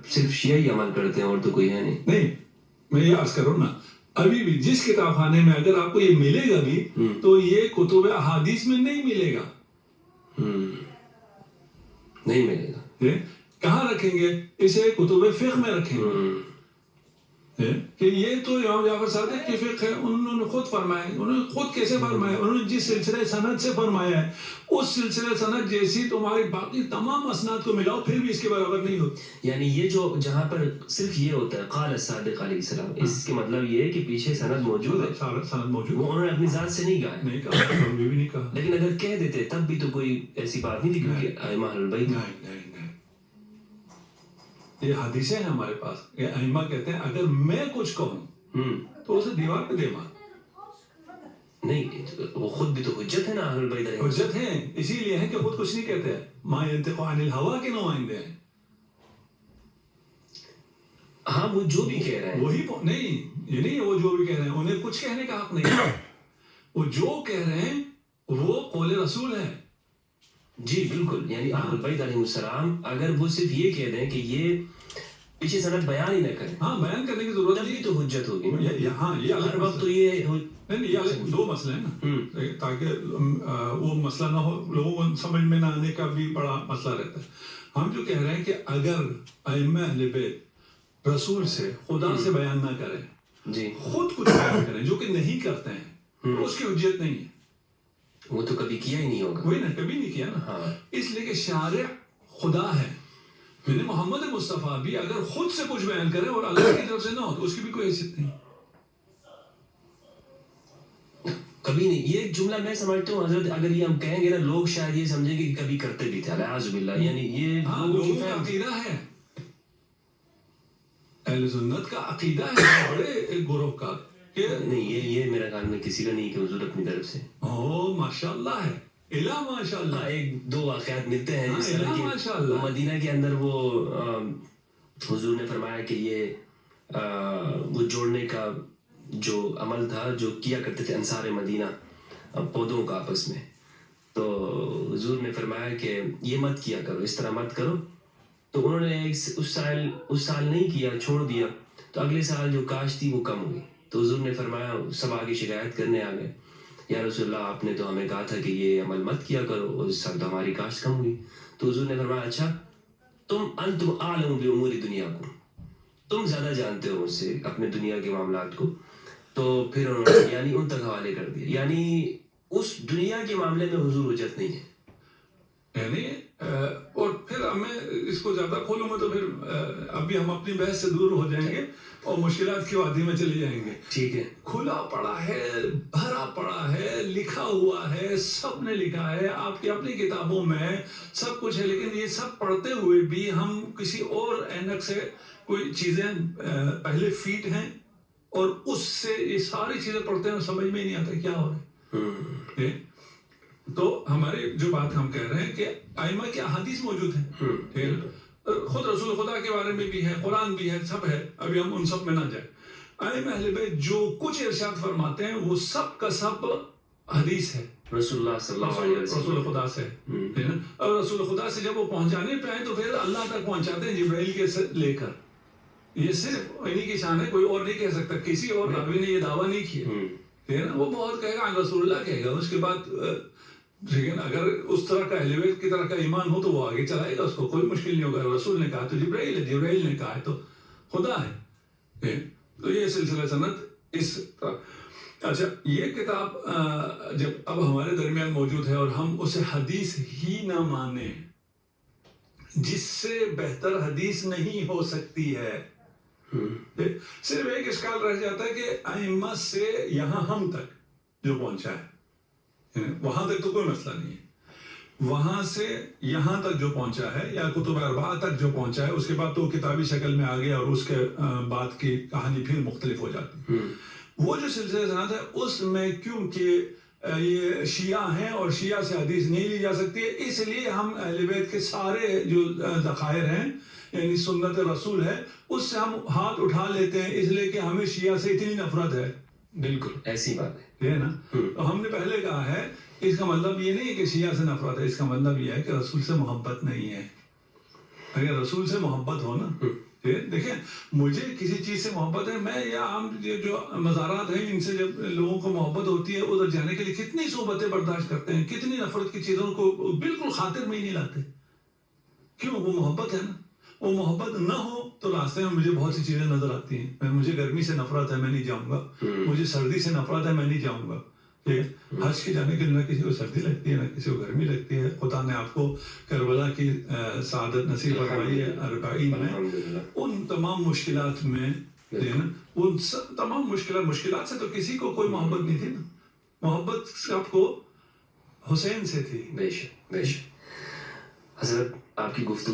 صرف شیعہ ہی عمل کرتے ہیں اور تو کوئی ہے نہیں. میں یہ عرض کروں نا، ابھی بھی جس کتاب خانے میں اگر آپ کو یہ ملے گا بھی تو یہ کتب احادیث میں نہیں ملے گا. نہیں ملے گا. کہاں رکھیں گے؟ اسے کتب فقہ میں رکھیں گے کہ یہ تو امام جعفر صادق کی فقہ ہے. انہوں نے خود فرمایا. انہوں نے خود کیسے فرمایا؟ انہوں نے جس سلسلہ سند سے فرمایا ہے اس سلسلہ سند جیسی تمہاری باقی تمام اسناد کو ملاؤ پھر بھی اس کے برابر نہیں ہوتی. یعنی یہ جو جہاں پر صرف یہ ہوتا ہے قال صادق علیہ السلام، اس کے مطلب یہ ہے کہ پیچھے سند موجود ہے. سند موجود. وہ انہوں نے اپنی ذات سے نہیں کہا ہے. نہیں کہا، کبھی بھی نہیں کہا. لیکن اگر کہہ دیتے تب بھی تو کوئی ایسی بات نہیں تھی کیونکہ ائمہ اہل البیت. نہیں یہ حدیثیں ہیں ہمارے پاس. یہ ائمہ کہتے ہیں اگر میں کچھ کہوں تو اسے دیوار پہ دے مار. نہیں، وہ خود بھی تو حجت ہے نا اہل البیت. حجت ہیں، اسی لیے ہیں کہ خود کچھ نہیں کہتے ہیں. ما ینطق عن الہوا کے نمائندے ہیں. ہاں وہ جو بھی کہہ رہے ہیں وہی نہیں، یہ نہیں وہ جو بھی کہہ رہے ہیں انہیں کچھ کہنے کا حق نہیں ہے. وہ جو کہہ رہے ہیں وہ قول رسول ہے. جی بالکل. یعنی اہل البیت علیہ السلام اگر وہ صرف یہ کہہ دیں کہ یہ پیچھے سند بیان ہی نہ کریں، ہاں بیان کرنے کی ضرورت تبھی نہیں تو حجت ہوگی. ہاں یہ ہر وقت تو یہ نہیں، یہ الگ دو مسئلے ہیں نا، تاکہ وہ مسئلہ نہ ہو لوگوں کو سمجھ میں نہ آنے کا بھی بڑا مسئلہ رہتا ہے. ہم جو کہہ رہے ہیں کہ اگر ائمہ اہل بیت رسول سے خدا سے بیان نہ کریں، جی خود کچھ بیان کریں جو کہ نہیں کرتے ہیں، اس کی حجت نہیں ہے. وہ تو کبھی کیا ہی نہیں ہوگا. وہی نا، کبھی نہیں کیا نا. اس لیے کہ شارع خدا ہے. یعنی محمد مصطفیٰ بھی اگر خود سے کچھ بیان کرے اور اللہ کی طرف سے نہ ہو تو اس کی بھی کوئی حیثیت نہیں. کبھی نہیں. یہ جملہ میں سمجھتا ہوں حضرت اگر یہ ہم کہیں گے نا لوگ شاید یہ سمجھیں گے کہ کبھی کرتے بھی تھے. اعوذ باللہ. یعنی یہ لوگوں کا عقیدہ ہے، اہل سنت کا عقیدہ ہے بڑے ایک گروہ کا کہ نہیں. یہ میرا خیال میں کسی کا نہیں کہ حضور اپنی طرف سے. اوہ ماشاءاللہ ہے، الہ ماشاءاللہ. ایک دو واقعات ملتے ہیں جس طرح ماشاءاللہ. مدینہ کے اندر وہ حضور نے فرمایا کہ یہ وہ جوڑنے کا جو عمل تھا جو کیا کرتے تھے انصار مدینہ پودوں کا آپس میں، تو حضور نے فرمایا کہ یہ مت کیا کرو، اس طرح مت کرو. تو انہوں نے اس سال نہیں کیا، چھوڑ دیا. تو اگلے سال جو کاشت تھی وہ کم ہوئی. تو حضور نے فرمایا، سب آگے شکایت کرنے آ گئے، یا رسول اللہ آپ نے تو ہمیں کہا تھا کہ یہ عمل مت کیا کرو اور اس سال تو ہماری کاشت کم ہوئی. تو حضور نے فرمایا اچھا انتم اعلم بامور دنیاکم، تم زیادہ جانتے ہو مجھ سے اپنے دنیا کے معاملات کو. تو پھر انہوں نے یعنی ان تک حوالے کر دیا. یعنی اس دنیا کے معاملے میں حضور حجت نہیں ہے. یعنی اور پھر میں اس کو زیادہ کھولوں گا تو پھر ابھی ہم اپنی بحث سے دور ہو جائیں گے اور مشکلات کی وادی میں چلے جائیں گے. ٹھیک ہے. کھلا پڑا ہے، بھرا پڑا ہے، لکھا ہوا ہے، سب نے لکھا ہے، آپ کی اپنی کتابوں میں سب کچھ ہے. لیکن یہ سب پڑھتے ہوئے بھی ہم کسی اور اینک سے کوئی چیزیں پہلے فیٹ ہیں اور اس سے یہ ساری چیزیں پڑھتے ہیں اور سمجھ میں ہی نہیں آتا کیا ہو رہا ہے. تو ہمارے جو بات ہم کہہ رہے ہیں کہ ائمہ کی احادیث موجود ہیں، خود رسول خدا کے بارے میں بھی ہے، قرآن بھی ہے، سب ہے. ابھی ہم ان سب میں نہ جائیں. ائمہ اہل بیت جو کچھ ارشاد فرماتے ہیں وہ سب کا سب حدیث ہے، رسول اللہ صلی اللہ علیہ وسلم رسول خدا سے. اور رسول خدا سے جب وہ پہنچانے پہ آئے تو پھر اللہ تک پہنچاتے ہیں جبرائیل کے لے کر. یہ صرف انہی کی شان ہے، کوئی اور نہیں کہہ سکتا. کسی اور راوی نے یہ دعویٰ نہیں کیا. وہ بہت کہے گا رسول اللہ کہے گا، اس کے بعد لیکن اگر اس طرح کا اہل بیت کی طرح کا ایمان ہو تو وہ آگے چلائے گا، اس کو کوئی مشکل نہیں ہوگا. رسول نے کہا تو جبرائیل ہے، جبرائیل نے کہا ہے تو خدا ہے. تو یہ سلسلہ سند اس طرح. اچھا، یہ کتاب جب اب ہمارے درمیان موجود ہے اور ہم اسے حدیث ہی نہ مانیں، جس سے بہتر حدیث نہیں ہو سکتی ہے. صرف ایک اشکال رہ جاتا ہے کہ ائمہ سے یہاں ہم تک جو پہنچا ہے، وہاں تک تو کوئی مسئلہ نہیں ہے. وہاں سے یہاں تک جو پہنچا ہے یا کتب اربعہ تک جو پہنچا ہے، اس کے بعد تو کتابی شکل میں آ گیا اور اس کے بعد کی کہانی پھر مختلف ہو جاتی. وہ جو سلسلہ سند ہے اس میں کیونکہ یہ شیعہ ہیں اور شیعہ سے حدیث نہیں لی جا سکتی ہے، اس لیے ہم اہل بیت کے سارے جو ذخائر ہیں یعنی سنت رسول ہے اس سے ہم ہاتھ اٹھا لیتے ہیں، اس لیے کہ ہمیں شیعہ سے اتنی نفرت ہے. بالکل ایسی بات ہے نا. تو ہم نے پہلے کہا ہے اس کا مطلب یہ نہیں ہے کہ شیعہ سے نفرت ہے، اس کا مطلب یہ ہے کہ رسول سے محبت نہیں ہے. اگر رسول سے محبت ہو نا مجھے کسی چیز سے محبت ہے، میں یا عام جو مزارات ہیں ان سے جب لوگوں کو محبت ہوتی ہے ادھر جانے کے لیے کتنی صحبتیں برداشت کرتے ہیں، کتنی نفرت کی چیزوں کو بالکل خاطر میں ہی نہیں لاتے. کیوں؟ وہ محبت ہے نا. وہ محبت نہ ہو تو راستے میں مجھے بہت سی چیزیں نظر آتی ہیں. مجھے گرمی سے نفرت ہے، میں نہیں جاؤں گا. مجھے سردی سے نفرت ہے، میں نہیں جاؤں گا. حج کے جانے کے لیے نہ کسی کو سردی لگتی ہے نہ کسی کو گرمی لگتی ہے. خدا نے آپ کو کربلا کی سعادت نصیب فرمائی ہے 40 میں. ان تمام مشکلات میں ان تمام مشکلات سے تو کسی کو کوئی محبت نہیں تھی نا. محبت آپ کو حسین سے تھی. بے شک بے شک. حضرت آپ کی گفتگو